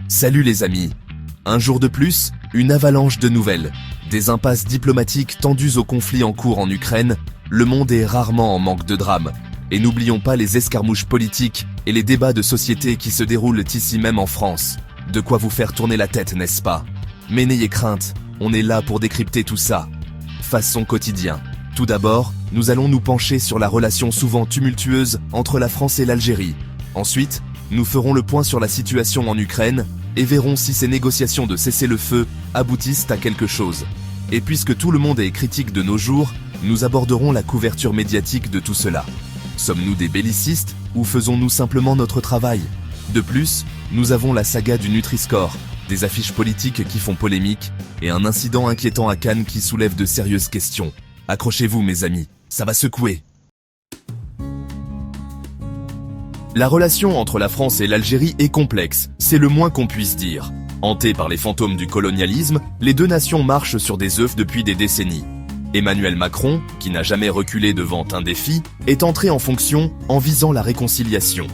Salut les amis. Un jour de plus, une avalanche de nouvelles. Des impasses diplomatiques tendues au conflit en cours en Ukraine, le monde est rarement en manque de drame. Et n'oublions pas les escarmouches politiques et les débats de société qui se déroulent ici même en France. De quoi vous faire tourner la tête, n'est-ce pas? Mais n'ayez crainte, on est là pour décrypter tout ça. Façon quotidien. Tout d'abord, nous allons nous pencher sur la relation souvent tumultueuse entre la France et l'Algérie. Ensuite, nous ferons le point sur la situation en Ukraine et verrons si ces négociations de cessez-le-feu aboutissent à quelque chose. Et puisque tout le monde est critique de nos jours, nous aborderons la couverture médiatique de tout cela. Sommes-nous des bellicistes ou faisons-nous simplement notre travail? De plus, nous avons la saga du Nutri-Score, des affiches politiques qui font polémique et un incident inquiétant à Cannes qui soulève de sérieuses questions. Accrochez-vous mes amis, ça va secouer. La relation entre la France et l'Algérie est complexe, c'est le moins qu'on puisse dire. Hantées par les fantômes du colonialisme, les deux nations marchent sur des œufs depuis des décennies. Emmanuel Macron, qui n'a jamais reculé devant un défi, est entré en fonction en visant la réconciliation.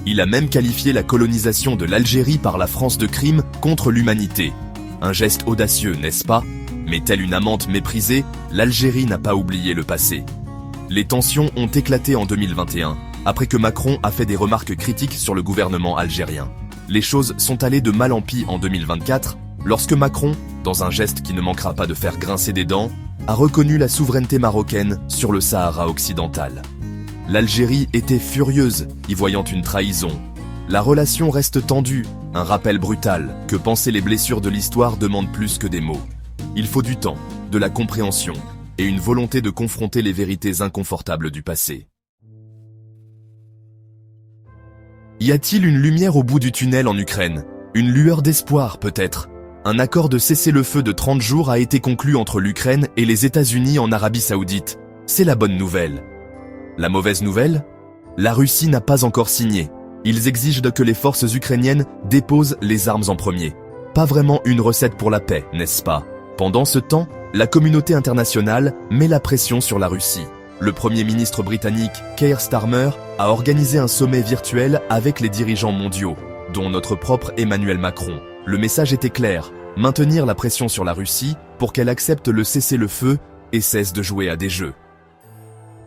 Il a même qualifié la colonisation de l'Algérie par la France de crime contre l'humanité. Un geste audacieux, n'est-ce pas? Mais telle une amante méprisée, l'Algérie n'a pas oublié le passé. Les tensions ont éclaté en 2021, après que Macron a fait des remarques critiques sur le gouvernement algérien. Les choses sont allées de mal en pis en 2024, lorsque Macron, dans un geste qui ne manquera pas de faire grincer des dents, a reconnu la souveraineté marocaine sur le Sahara occidental. L'Algérie était furieuse, y voyant une trahison. La relation reste tendue, un rappel brutal que penser les blessures de l'histoire demande plus que des mots. Il faut du temps, de la compréhension et une volonté de confronter les vérités inconfortables du passé. Y a-t-il une lumière au bout du tunnel en Ukraine? Une lueur d'espoir peut-être? Un accord de cessez-le-feu de 30 jours a été conclu entre l'Ukraine et les États-Unis en Arabie Saoudite. C'est la bonne nouvelle. La mauvaise nouvelle? La Russie n'a pas encore signé. Ils exigent que les forces ukrainiennes déposent les armes en premier. Pas vraiment une recette pour la paix, n'est-ce pas? Pendant ce temps, la communauté internationale met la pression sur la Russie. Le Premier ministre britannique Keir Starmer a organisé un sommet virtuel avec les dirigeants mondiaux, dont notre propre Emmanuel Macron. Le message était clair, maintenir la pression sur la Russie pour qu'elle accepte le cessez-le-feu et cesse de jouer à des jeux.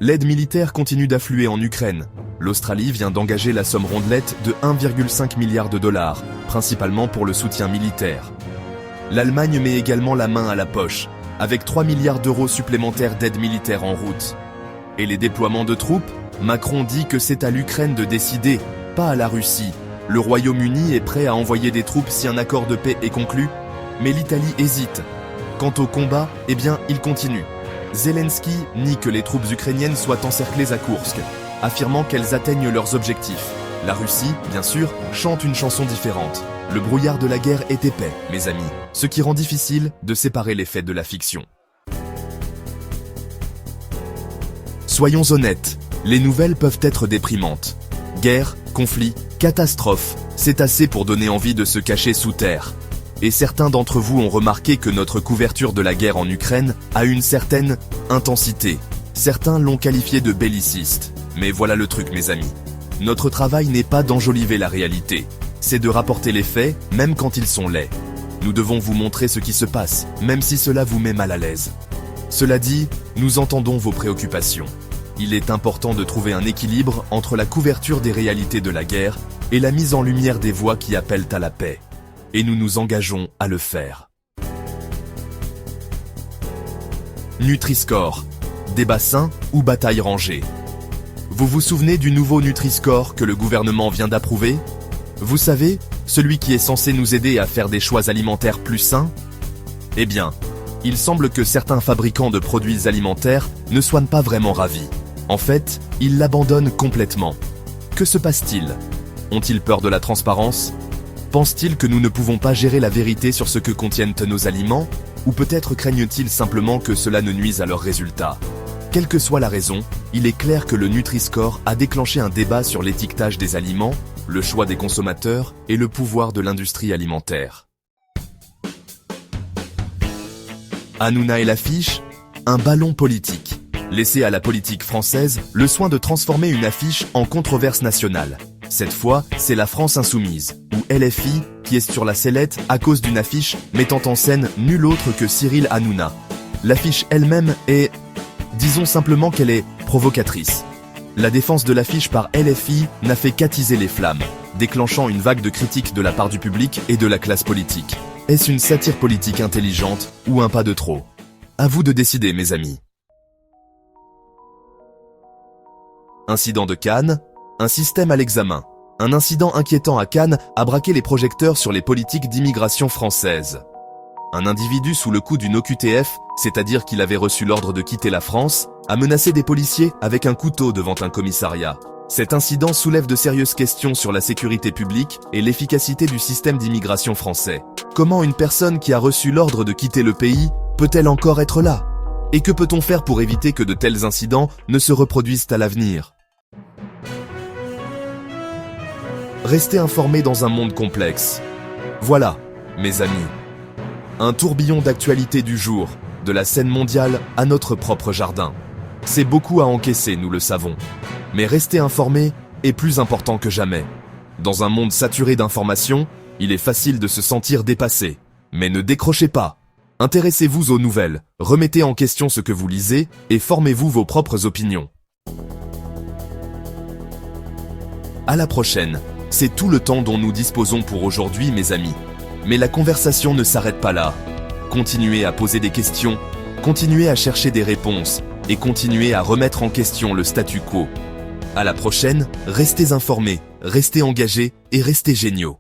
L'aide militaire continue d'affluer en Ukraine. L'Australie vient d'engager la somme rondelette de 1,5 milliard de dollars, principalement pour le soutien militaire. L'Allemagne met également la main à la poche, avec 3 milliards d'euros supplémentaires d'aide militaire en route. Et les déploiements de troupes? Macron dit que c'est à l'Ukraine de décider, pas à la Russie. Le Royaume-Uni est prêt à envoyer des troupes si un accord de paix est conclu, mais l'Italie hésite. Quant au combat, eh bien, il continue. Zelensky nie que les troupes ukrainiennes soient encerclées à Koursk, affirmant qu'elles atteignent leurs objectifs. La Russie, bien sûr, chante une chanson différente. Le brouillard de la guerre est épais, mes amis, ce qui rend difficile de séparer les faits de la fiction. Soyons honnêtes, les nouvelles peuvent être déprimantes. Guerre, conflit, catastrophe, c'est assez pour donner envie de se cacher sous terre. Et certains d'entre vous ont remarqué que notre couverture de la guerre en Ukraine a une certaine intensité. Certains l'ont qualifié de belliciste. Mais voilà le truc mes amis. Notre travail n'est pas d'enjoliver la réalité. C'est de rapporter les faits, même quand ils sont laids. Nous devons vous montrer ce qui se passe, même si cela vous met mal à l'aise. Cela dit, nous entendons vos préoccupations. Il est important de trouver un équilibre entre la couverture des réalités de la guerre et la mise en lumière des voix qui appellent à la paix. Et nous nous engageons à le faire. Nutri-Score. Débat sain ou bataille rangée? Vous vous souvenez du nouveau Nutri-Score que le gouvernement vient d'approuver? Vous savez, celui qui est censé nous aider à faire des choix alimentaires plus sains? Eh bien, il semble que certains fabricants de produits alimentaires ne soient pas vraiment ravis. En fait, ils l'abandonnent complètement. Que se passe-t-il? Ont-ils peur de la transparence? Pensent-ils que nous ne pouvons pas gérer la vérité sur ce que contiennent nos aliments? Ou peut-être craignent-ils simplement que cela ne nuise à leurs résultats? Quelle que soit la raison, il est clair que le Nutri-Score a déclenché un débat sur l'étiquetage des aliments, le choix des consommateurs et le pouvoir de l'industrie alimentaire. Hanouna et l'affiche, un ballon politique. Laissez à la politique française le soin de transformer une affiche en controverse nationale. Cette fois, c'est la France insoumise, ou LFI, pièce sur la sellette à cause d'une affiche mettant en scène nul autre que Cyril Hanouna. L'affiche elle-même est... disons simplement qu'elle est provocatrice. La défense de l'affiche par LFI n'a fait qu'attiser les flammes, déclenchant une vague de critiques de la part du public et de la classe politique. Est-ce une satire politique intelligente ou un pas de trop? À vous de décider, mes amis. Incident de Cannes, un système à l'examen. Un incident inquiétant à Cannes a braqué les projecteurs sur les politiques d'immigration françaises. Un individu sous le coup d'une OQTF, c'est-à-dire qu'il avait reçu l'ordre de quitter la France, a menacé des policiers avec un couteau devant un commissariat. Cet incident soulève de sérieuses questions sur la sécurité publique et l'efficacité du système d'immigration français. Comment une personne qui a reçu l'ordre de quitter le pays peut-elle encore être là? Et que peut-on faire pour éviter que de tels incidents ne se reproduisent à l'avenir? Restez informés dans un monde complexe. Voilà, mes amis. Un tourbillon d'actualité du jour, de la scène mondiale à notre propre jardin. C'est beaucoup à encaisser, nous le savons. Mais rester informé est plus important que jamais. Dans un monde saturé d'informations, il est facile de se sentir dépassé. Mais ne décrochez pas. Intéressez-vous aux nouvelles, remettez en question ce que vous lisez et formez-vous vos propres opinions. À la prochaine. C'est tout le temps dont nous disposons pour aujourd'hui, mes amis. Mais la conversation ne s'arrête pas là. Continuez à poser des questions, continuez à chercher des réponses et continuez à remettre en question le statu quo. À la prochaine, restez informés, restez engagés et restez géniaux.